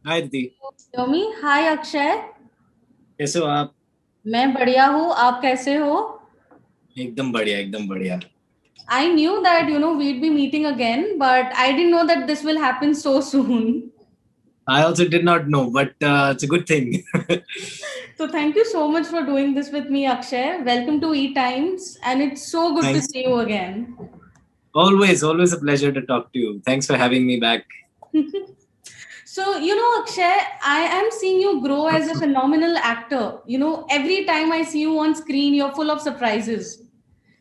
हाय दीदी। योमी, हाय अक्षय। कैसे हो आप? मैं बढ़िया हूँ। आप कैसे हो? एकदम बढ़िया, एकदम बढ़िया। I knew that we'd be meeting again, but I didn't know that this will happen so soon. I also did not know, but it's a good thing. So thank you so much for doing this with me, Akshay. Welcome to E Times, and it's so good to Thanks. see you again. Always, always a pleasure to talk to you. Thanks for having me back. So, Akshay, I am seeing you grow as a phenomenal actor. Every time I see you on screen, you're full of surprises.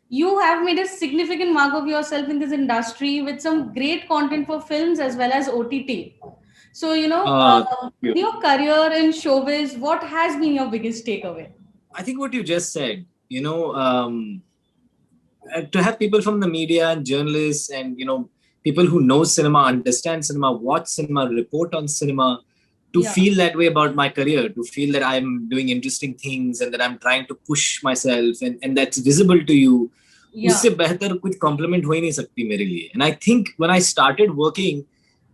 You have made a significant mark of yourself in this industry with some great content for films as well as OTT. So, Thank you. in your career in showbiz, what has been your biggest takeaway? I think what you just said, to have people from the media and journalists and people who know cinema, understand cinema, watch cinema, report on cinema, to Yeah, feel that way about my career, to feel that I'm doing interesting things and that I'm trying to push myself, and that's visible to you. yeah, उससे बेहतर कुछ compliment हो ही नहीं सकती मेरे लिए. And I think when I started working,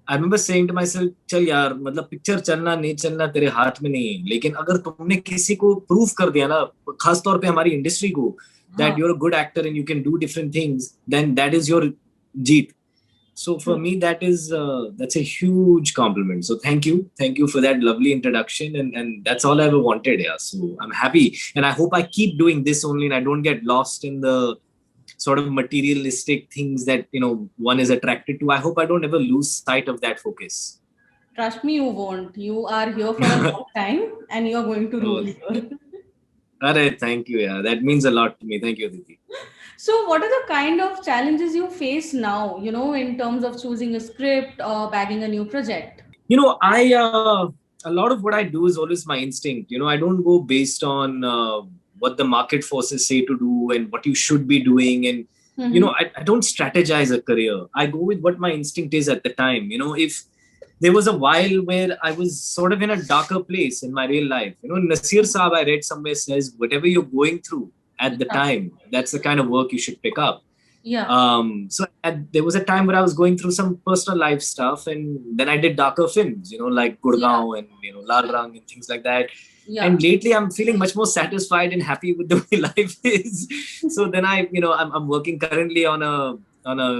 I remember saying to myself, चल यार, मतलब पिक्चर चलना नहीं चलना तेरे हाथ में नहीं है, लेकिन अगर तुमने किसी को प्रूव कर दिया ना, खास तौर पे हमारी इंडस्ट्री को, that huh. you're a good actor and you can do different things, then that is your jeet. So for True. me, that's a huge compliment. So thank you for that lovely introduction, and that's all I ever wanted. Yeah. So I'm happy, and I hope I keep doing this only, and I don't get lost in the sort of materialistic things that one is attracted to. I hope I don't ever lose sight of that focus. Trust me, you won't. You are here for a long time and you are going to rule Oh, here. Arre, thank you. Yeah, that means a lot to me. Thank you, Aditi. So, what are the kind of challenges you face now, in terms of choosing a script or bagging a new project? I a lot of what I do is always my instinct. I don't go based on what the market forces say to do and what you should be doing, and Mm-hmm. I don't strategize a career. I go with what my instinct is at the time. If there was a while where I was sort of in a darker place in my real life. Nasir Saab, I read somewhere, says whatever you're going through at the Yeah. time, that's the kind of work you should pick up. Yeah. There was a time where I was going through some personal life stuff, and then I did darker films, like Yeah. Gurgaon and Lal Rang and things like that. Yeah. And lately, I'm feeling much more satisfied and happy with the way life is. So then I'm working currently on a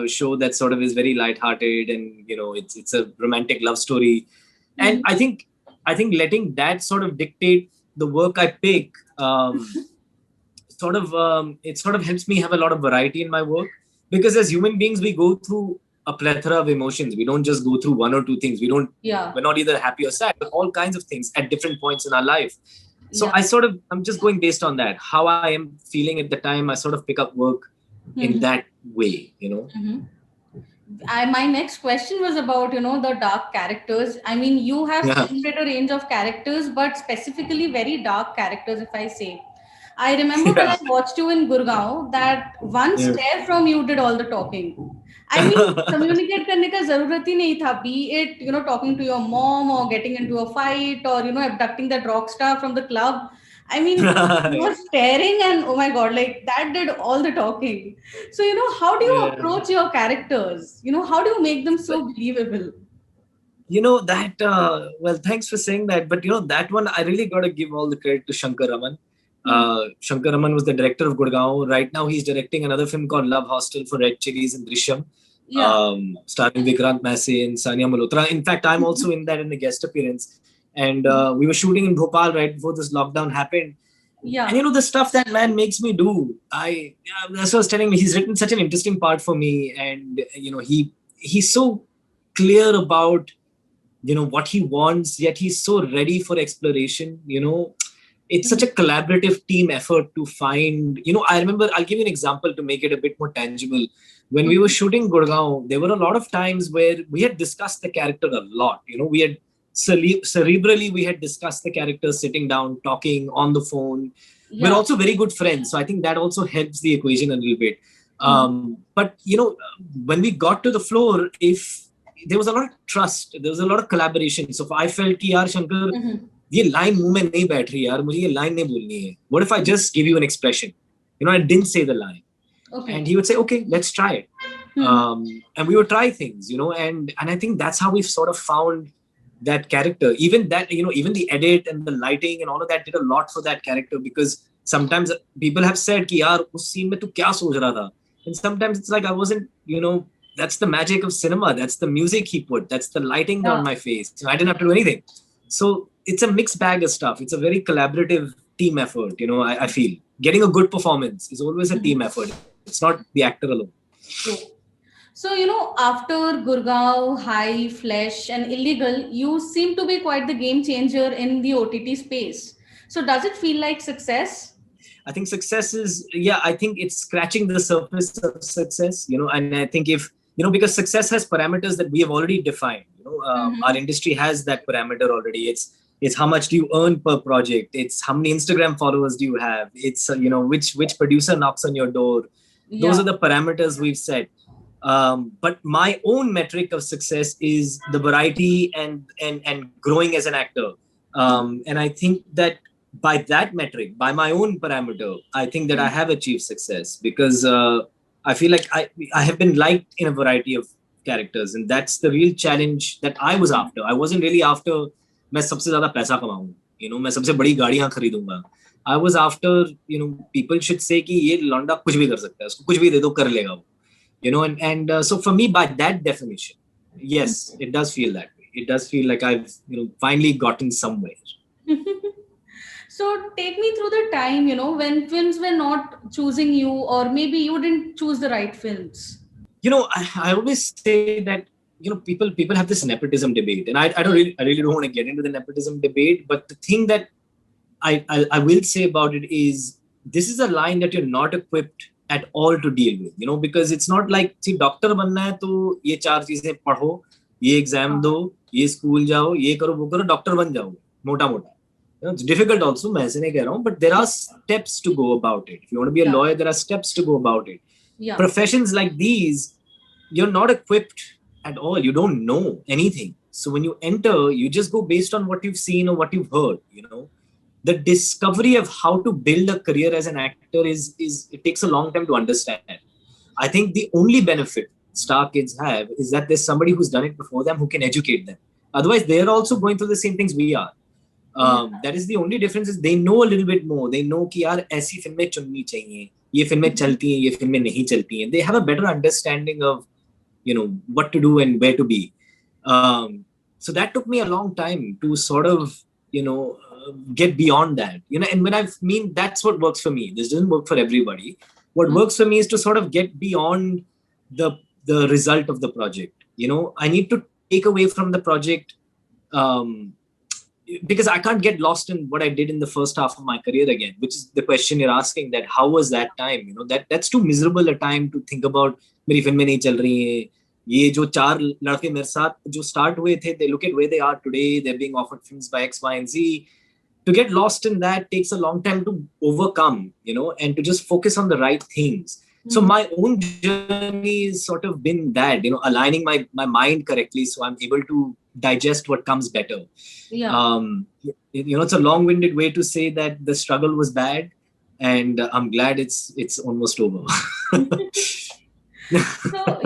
show that sort of is very lighthearted, and it's a romantic love story. And Mhm. I think letting that sort of dictate the work I pick. It sort of helps me have a lot of variety in my work, because as human beings we go through a plethora of emotions. We don't just go through one or two things. Yeah. We're not either happy or sad, but all kinds of things at different points in our life. So Yeah. I'm just going based on that, how I am feeling at the time. I sort of pick up work in Mhm. that way. Mhm. My next question was about the dark characters. I mean, you have Yeah. filmed a range of characters, but specifically very dark characters, if I say. I remember when Yeah. I watched you in Gurgaon, that one Yeah. stare from you did all the talking. I mean, communicate करने का जरूरत ही नहीं था. Be it talking to your mom or getting into a fight or abducting that rock star from the club. I mean, you were staring and oh my god, like that did all the talking. So, how do you Yeah. approach your characters? How do you make them so believable? That well, thanks for saying that, but that one I really got to give all the credit to Shankar Raman. Hmm. Shankar Raman was the director of Gurgaon. Right now he's directing another film called Love Hostel for Red Chillies and Drishyam, Yeah. starring Vikrant Massey and Sania Malhotra. In fact, I'm also in that in the guest appearance, and we were shooting in Bhopal right before this lockdown happened. And Yeah. the stuff that man makes me do, that's what I was telling me. He's written such an interesting part for me, and he's so clear about what he wants, yet he's so ready for exploration. It's such Mhm. a collaborative team effort to find. I remember, I'll give you an example to make it a bit more tangible. When we were Mhm. shooting Gurgaon, there were a lot of times where we had discussed the character a lot. We had cerebrally we had discussed the character, sitting down, talking on the phone. We're Yeah. also very good friends, so I think that also helps the equation a little bit. Mhm. But when we got to the floor, if there was a lot of trust, there was a lot of collaboration. So I felt कि यार Shankar, Mhm. ये line मुंह में नहीं बैठ रही यार, मुझे ये line नहीं बोलनी है. What if I just give you an expression? I didn't say the line, and Okay. he would say, okay, let's try it. Mhm. And we would try things, and I think that's how we've sort of found. that character. Even that, even the edit and the lighting and all of that did a lot for that character, because sometimes people have said ki yaar us scene mein tu kya soch raha tha, and sometimes it's like I wasn't, that's the magic of cinema. That's the music he put, that's the lighting Yeah. on my face. I didn't have to do anything. So it's a mixed bag of stuff. It's a very collaborative team effort. I feel getting a good performance is always a team effort. It's not the actor alone. True. So, after Gurgaon, High, Flesh, and Illegal, you seem to be quite the game changer in the OTT space. So, does it feel like success? I think success is, I think it's scratching the surface of success, and I think if, because success has parameters that we have already defined, our industry has that parameter already. It's how much do you earn per project? It's how many Instagram followers do you have? It's, which producer knocks on your door. Yeah. Those are the parameters we've set. But my own metric of success is the variety and growing as an actor. And I think that by that metric, by my own parameter, I think that I have achieved success, because I feel like I have been liked in a variety of characters, and that's the real challenge that I was after. I wasn't really after मैं सबसे ज़्यादा पैसा कमाऊँ, मैं सबसे बड़ी गाड़ियाँ खरीदूंगा. I was after, people should say कि ये लौंडा कुछ भी कर सकता है, उसको कुछ भी दे दो कर लेगा वो. And so for me, by that definition, yes, it does feel that way. It does feel like I've, finally gotten somewhere. So take me through the time, when films were not choosing you, or maybe you didn't choose the right films. I always say that, people have this nepotism debate, and I really don't want to get into the nepotism debate. But the thing that I will say about it is, this is a line that you're not equipped at all to deal with, because it's not like, see, doctor बनना है तो ये चार चीजें पढ़ो, ये exam दो, ये स्कूल जाओ, ये करो वो करो, डॉक्टर बन जाओ मोटा मोटा. It's difficult also, मैं ऐसे नहीं कह रहा हूँ, but there are steps to go about it. If you want to be a lawyer, there are steps to go about it. Yeah. Professions like these, you're not equipped at all. You don't know anything. So when you enter, you just go based on what you've seen or what you've heard. The discovery of how to build a career as an actor is it takes a long time to understand. I think the only benefit star kids have is that there's somebody who's done it before them who can educate them. Otherwise, they're also going through the same things we are. That is the only difference, is they know a little bit more. They know कि यार ऐसी फिल्में चुननी चाहिए, ये फिल्में चलती हैं, ये फिल्में नहीं चलती हैं. They have a better understanding of, what to do and where to be. So that took me a long time to sort of, get beyond that. And when I mean, that's what works for me. This doesn't work for everybody. What works for me is to sort of get beyond the result of the project. I need to take away from the project, because I can't get lost in what I did in the first half of my career again, which is the question you're asking, that how was that time? That's too miserable a time to think about, मेरी फिल्में नहीं चल रही हैं, ये जो चार लड़के मेरे साथ जो start हुए थे, they look at where they are today, they're being offered films by X, Y, and Z. To get lost in that takes a long time to overcome, and to just focus on the right things. So my own journey has sort of been that, aligning my mind correctly so I'm able to digest what comes better. Yeah. It's a long-winded way to say that the struggle was bad, and I'm glad it's almost over. So,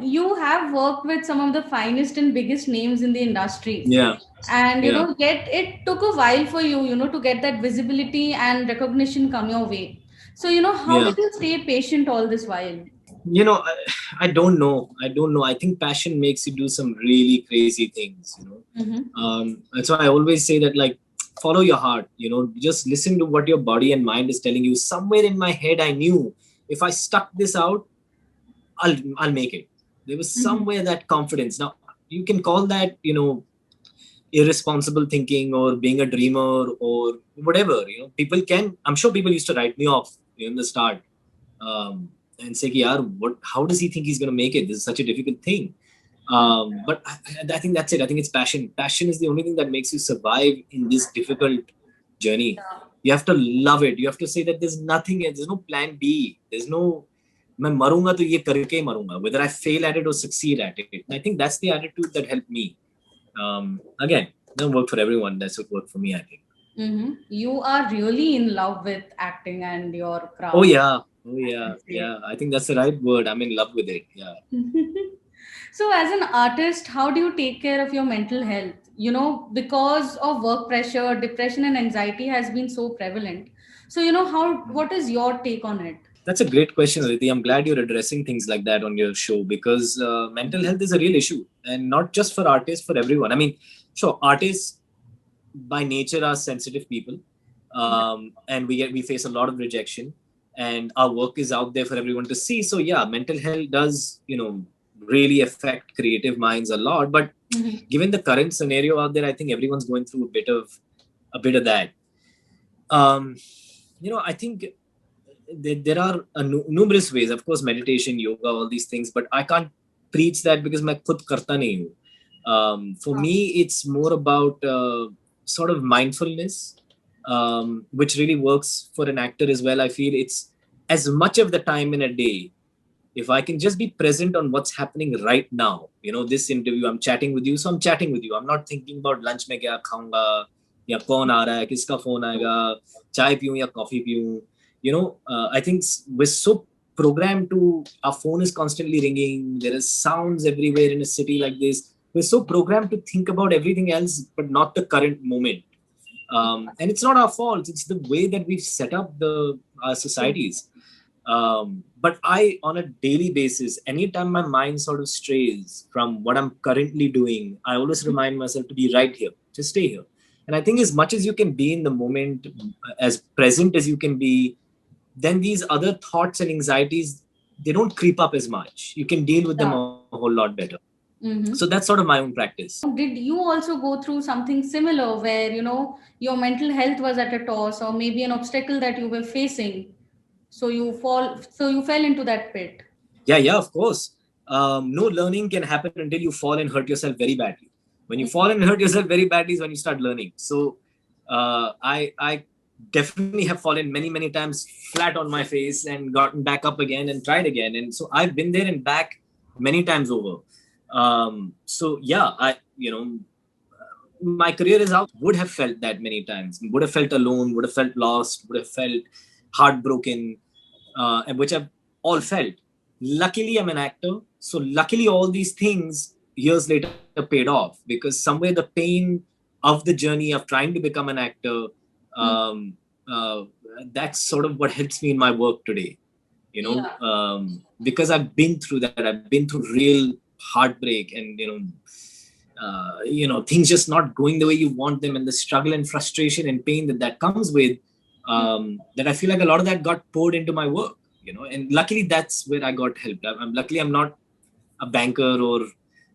you have worked with some of the finest and biggest names in the industry. Yeah. And, yet it took a while for you, to get that visibility and recognition come your way. So, how did you stay patient all this while? I don't know. I think passion makes you do some really crazy things, And so I always say that, like, follow your heart, just listen to what your body and mind is telling you. Somewhere in my head, I knew if I stuck this out, I'll make it. There was somewhere that confidence. Now, you can call that, irresponsible thinking or being a dreamer or whatever, I'm sure people used to write me off in the start, and say, how does he think he's going to make it? This is such a difficult thing. But I think that's it. I think it's passion. Passion is the only thing that makes you survive in this difficult journey. Yeah. You have to love it. You have to say that there's nothing else. There's no plan B. There's no, मैं मरूंगा तो ये करके ही मरूंगा, whether I fail at it or succeed at it. I think that's the attitude that helped me. Again, it doesn't work for everyone. That's what worked for me, I think. You are really in love with acting and your craft. Oh yeah. I think that's the right word. I'm in love with it. Yeah. So as an artist, how do you take care of your mental health? because of work pressure, depression and anxiety has been so prevalent. So, what is your take on it? That's a great question, Aditi. I'm glad you're addressing things like that on your show because mental health is a real issue, and not just for artists, for everyone. I mean, sure, artists by nature are sensitive people, and we face a lot of rejection, and our work is out there for everyone to see. So yeah, mental health does really affect creative minds a lot. But given the current scenario out there, I think everyone's going through a bit of that. Um, I think there are numerous ways, of course, meditation, yoga, all these things, but I can't preach that because मैं खुद करता नहीं हूँ. For me, it's more about sort of mindfulness, which really works for an actor as well. I feel it's as much of the time in a day. If I can just be present on what's happening right now, this interview, I'm chatting with you, so I'm chatting with you. I'm not thinking about lunch में क्या खाऊंगा या कौन आ रहा है, किसका phone आएगा, चाय पीऊं या coffee पीऊं. I think we're so programmed to, our phone is constantly ringing. There is sounds everywhere in a city like this. We're so programmed to think about everything else, but not the current moment. And it's not our fault. It's the way that we've set up our societies. But on a daily basis, anytime my mind sort of strays from what I'm currently doing, I always remind myself to be right here, just stay here. And I think as much as you can be in the moment, as present as you can be, then these other thoughts and anxieties, they don't creep up as much. You can deal with them a whole lot better. So that's sort of my own practice. Did you also go through something similar where, your mental health was at a toss, or maybe an obstacle that you were facing? So you fell into that pit. Yeah, of course. No learning can happen until you fall and hurt yourself very badly. When you fall and hurt yourself very badly is when you start learning. So I definitely have fallen many times flat on my face and gotten back up again and tried again. And so I've been there and back many times over. So yeah, my career is out, would have felt that many times, would have felt alone, would have felt lost, would have felt heartbroken, and which I've all felt. Luckily, I'm an actor. So luckily, all these things years later paid off, because somewhere the pain of the journey of trying to become an actor, that's sort of what helps me in my work today, because I've been through that. I've been through real heartbreak and, things just not going the way you want them, and the struggle and frustration and pain that comes with, that I feel like a lot of that got poured into my work, and luckily that's where I got helped. I'm not a banker or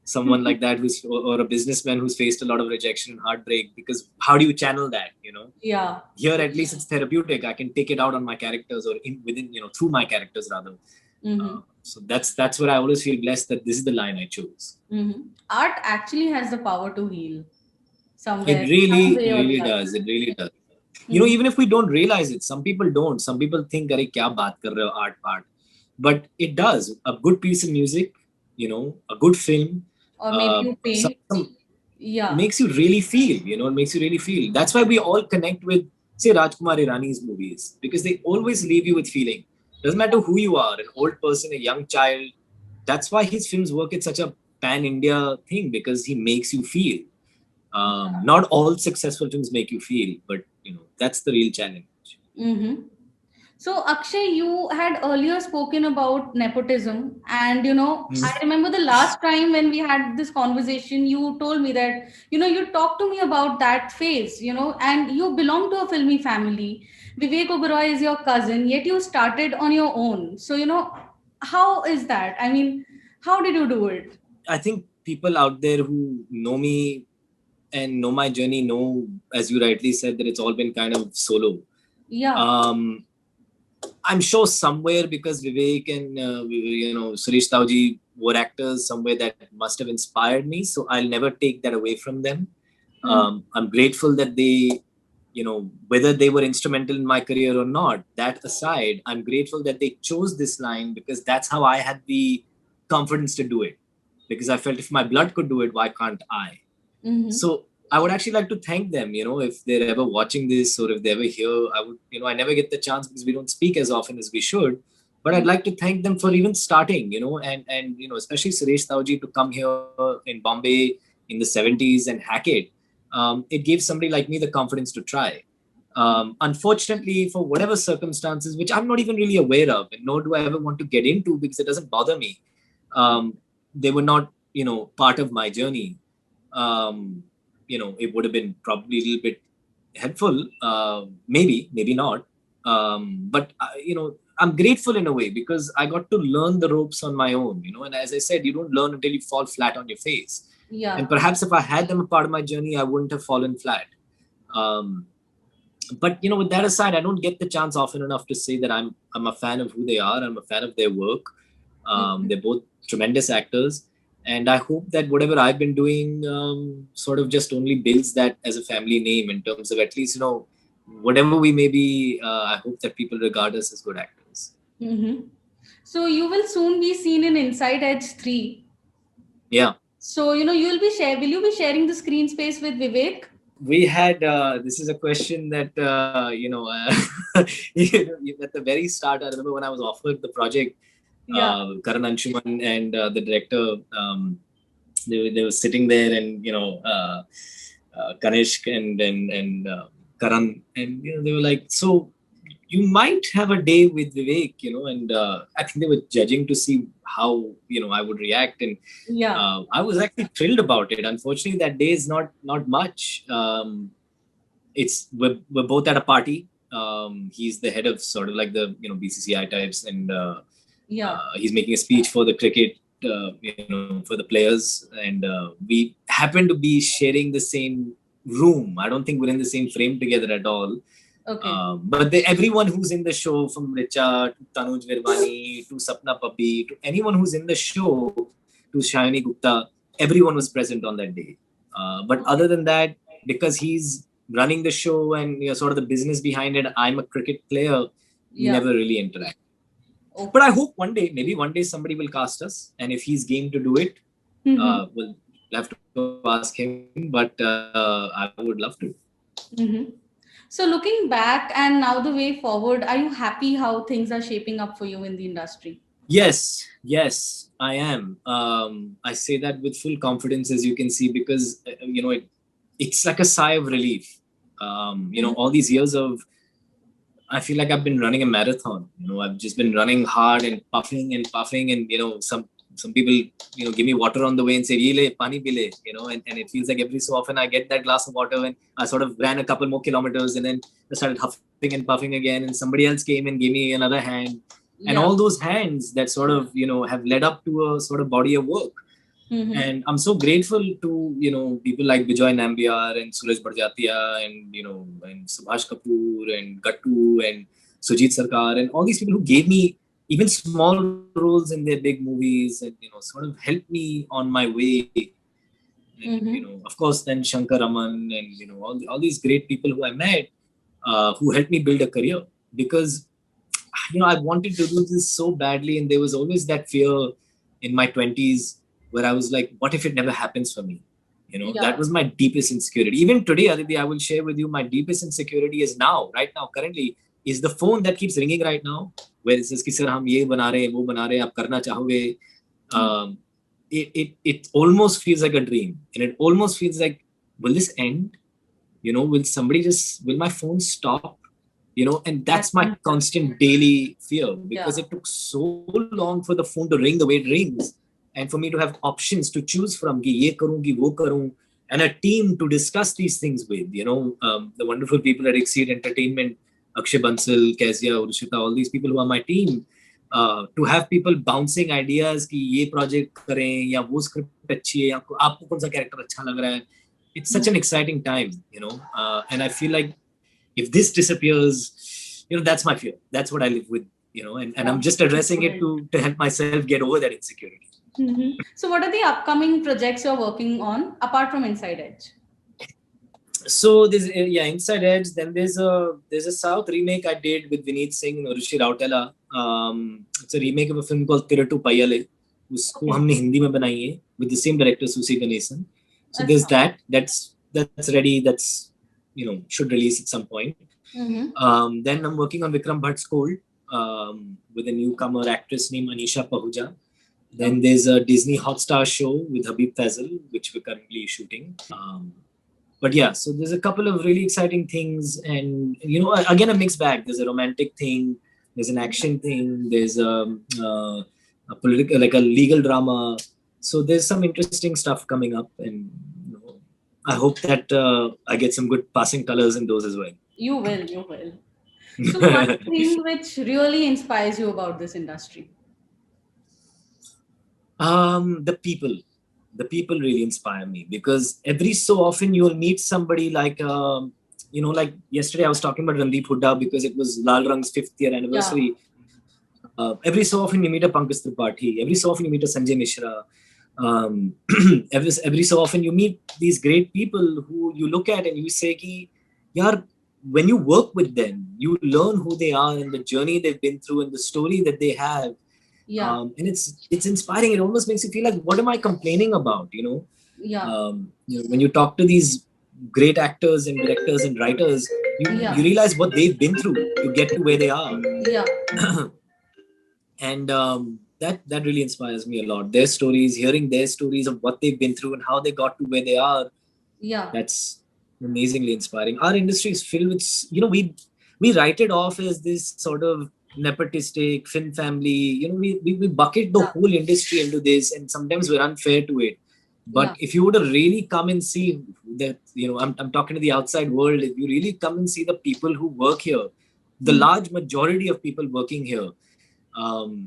someone like that or a businessman who's faced a lot of rejection and heartbreak, because how do you channel that, Yeah. Here at least it's therapeutic. I can take it out on my characters, or within, through my characters rather. So that's where I always feel blessed that this is the line I chose. Art actually has the power to heal somewhere. It really does. It really does. Even if we don't realize it, some people don't. Some people think, "Arey, kya baat kar rahe ho, art." But it does. A good piece of music, a good film, or maybe you paint, makes you really feel. It makes you really feel. That's why we all connect with, say, Rajkumar Irani's movies, because they always leave you with feeling. Doesn't matter who you are, an old person, a young child. That's why his films work at such a pan-India thing, because he makes you feel. Not all successful films make you feel, but that's the real challenge. So Akshay, you had earlier spoken about nepotism, and I remember the last time when we had this conversation, you told me that you talked to me about that phase, and you belong to a filmy family. Vivek Oberoi is your cousin, yet you started on your own. So how is that? I mean, how did you do it? I think people out there who know me and know my journey know, as you rightly said, that it's all been kind of solo. Yeah. I'm sure somewhere, because Vivek and Suresh Tauji were actors, somewhere that must have inspired me. So I'll never take that away from them. I'm grateful that they, whether they were instrumental in my career or not, that aside, I'm grateful that they chose this line, because that's how I had the confidence to do it. Because I felt if my blood could do it, why can't I? So I would actually like to thank them, if they're ever watching this, or if they ever hear. I would, I never get the chance because we don't speak as often as we should. But I'd like to thank them for even starting, and especially Suresh Tauji to come here in Bombay, in the 70s and hack it, it gave somebody like me the confidence to try. Unfortunately, for whatever circumstances, which I'm not even really aware of, and nor do I ever want to get into because it doesn't bother me, they were not, part of my journey. It would have been probably a little bit helpful, maybe not. But I'm grateful in a way because I got to learn the ropes on my own, and as I said, you don't learn until you fall flat on your face. Yeah. And perhaps if I had them a part of my journey, I wouldn't have fallen flat. But with that aside, I don't get the chance often enough to say that I'm a fan of who they are. I'm a fan of their work. They're both tremendous actors. And I hope that whatever I've been doing sort of just only builds that as a family name in terms of at least, whatever we may be, I hope that people regard us as good actors. Mm-hmm. So you will soon be seen in Inside Edge 3. Yeah. So, will you be sharing the screen space with Vivek? We had, this is a question that, at the very start, I remember when I was offered the project, Karan Anshuman and the director, they were sitting there, and Kanishk and Karan, and they were like, so you might have a day with Vivek, and I think they were judging to see how I would react, and I was actually thrilled about it. Unfortunately, that day is not much. We're both at a party. He's the head of sort of like the BCCI types, and he's making a speech for the cricket, for the players, and we happen to be sharing the same room. I don't think we're in the same frame together at all. Okay. But everyone who's in the show, from Richa to Tanuj Virmani to Sapna Papi to anyone who's in the show, to Shayani Gupta, everyone was present on that day. But other than that, because he's running the show and sort of the business behind it, I'm a cricket player, we never really interact. Okay. But I hope maybe one day somebody will cast us, and if he's game to do it, we'll have to ask him, but I would love to. Mm-hmm. So looking back and now the way forward, are you happy how things are shaping up for you in the industry? Yes, I am. I say that with full confidence, as you can see, because it's like a sigh of relief. All these years I feel like I've been running a marathon. I've just been running hard and puffing, and some people, give me water on the way and say, "Ye le, pani pi le," and it feels like every so often I get that glass of water, and I sort of ran a couple more kilometers, and then I started huffing and puffing again, and somebody else came and gave me another hand. And all those hands that sort of, have led up to a sort of body of work. Mm-hmm. And I'm so grateful to, people like Bijoy Nambiar and Suraj Barjatia and, and Subhash Kapoor and Gattu and Sujit Sarkar and all these people who gave me even small roles in their big movies and, sort of helped me on my way. And, of course, then Shankar Raman and, all these great people who I met who helped me build a career, because I wanted to do this so badly, and there was always that fear in my 20s where I was like, what if it never happens for me? That was my deepest insecurity. Even today, Aditi, I will share with you, my deepest insecurity is right now, currently, is the phone that keeps ringing right now, where it says, sir, hum ye bana rahe, wo bana rahe, aap karna chahoge. It almost feels like a dream, and it almost feels like, will this end? Will my phone stop? And that's my constant daily fear, because it took so long for the phone to ring the way it rings, and for me to have options to choose from, ki ye karun, ki wo karun, and a team to discuss these things with, the wonderful people at Exceed Entertainment, Akshay Bansal, Kezia, Urshita, all these people who are my team, to have people bouncing ideas ki ye project kare, ya wo script achhi hai, aapko kaun sa character acha lag raha hai. It's such an exciting time, and I feel like if this disappears, that's my fear. That's what I live with, and I'm just addressing it to help myself get over that insecurity. Mm-hmm. So what are the upcoming projects you're working on apart from Inside Edge? So there's Inside Edge. Then there's a South remake I did with Vineet Singh and Urushi Rautela. It's a remake of a film called Tiratu Payyale. Usko हमने हिंदी में बनाई है with the same director, Susi Ganesan. So there's that. That's ready. That's should release at some point. Mm-hmm. Then I'm working on Vikram Bhatt's Cold with a newcomer actress named Anisha Pahuja. Then there's a Disney Hotstar show with Habib Faisal, which we're currently shooting. But yeah, so there's a couple of really exciting things, and again, a mixed bag. There's a romantic thing, there's an action thing, there's a political, like a legal drama. So there's some interesting stuff coming up, and I hope that I get some good passing colors in those as well. You will, you will. So one thing which really inspires you about this industry? The people really inspire me, because every so often you'll meet somebody like, like yesterday I was talking about Randeep Hooda because it was Lal Rang's 5th year anniversary. Yeah. Every so often you meet a Pankaj Tripathi, every so often you meet a Sanjay Mishra. Every so often you meet these great people who you look at and you say, ki, yaar, when you work with them, you learn who they are and the journey they've been through and the story that they have. Yeah. And it's inspiring. It almost makes you feel like, what am I complaining about? Yeah. When you talk to these great actors and directors and writers, you realize what they've been through to get to where they are. Yeah. And that really inspires me a lot. Their stories, hearing their stories of what they've been through and how they got to where they are. Yeah. That's amazingly inspiring. Our industry is filled with, we write it off as this sort of nepotistic film family. We bucket the whole industry into this, and sometimes we're unfair to it. But if you were to really come and see that, I'm talking to the outside world, if you really come and see the people who work here, the large majority of people working here,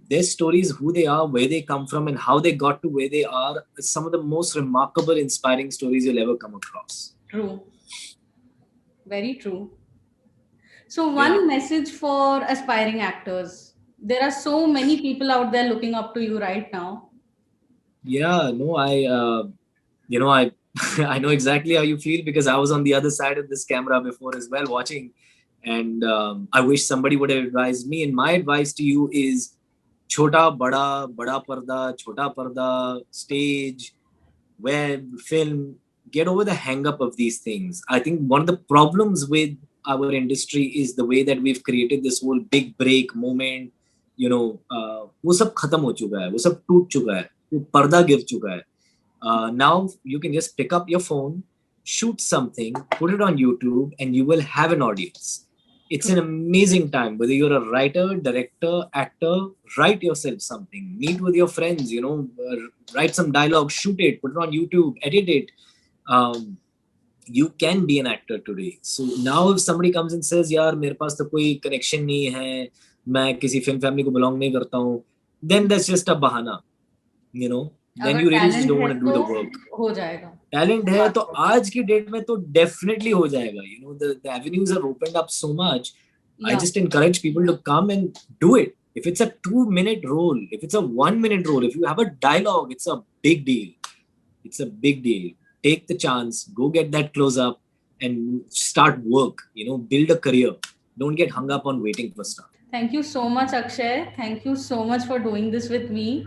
their stories, who they are, where they come from, and how they got to where they are, some of the most remarkable, inspiring stories you'll ever come across. True. Very true. So one message for aspiring actors. There are so many people out there looking up to you right now. Yeah, no, I know exactly how you feel, because I was on the other side of this camera before as well, watching. And I wish somebody would have advised me. And my advice to you is, chota, bada parda, stage, web, film, get over the hang up of these things. I think one of the problems with our industry is the way that we've created this whole big break moment. वो सब खत्म हो चुका है, वो सब टूट चुका है, वो पर्दा गिर चुका है. Now you can just pick up your phone, shoot something, put it on YouTube, and you will have an audience. It's an amazing time. Whether you're a writer, director, actor, write yourself something, meet with your friends, write some dialogue, shoot it, put it on YouTube, edit it. You can be an actor today. So now if somebody comes and says, yaar, mere paas to koi connection nahi hai, main kisi film family ko belong nahi karta hu, then that's just a bahana, Then you really just don't want to do the work. हो जाएगा. Talent है तो आज की date में तो definitely हो जाएगा. The avenues are opened up so much. I just encourage people to come and do it. If it's a 2-minute role, if it's a 1-minute role, if you have a dialogue, it's a big deal. It's a big deal. Take the chance, go get that close up and start work, build a career. Don't get hung up on waiting for stuff. Thank you so much, Akshay. Thank you so much for doing this with me.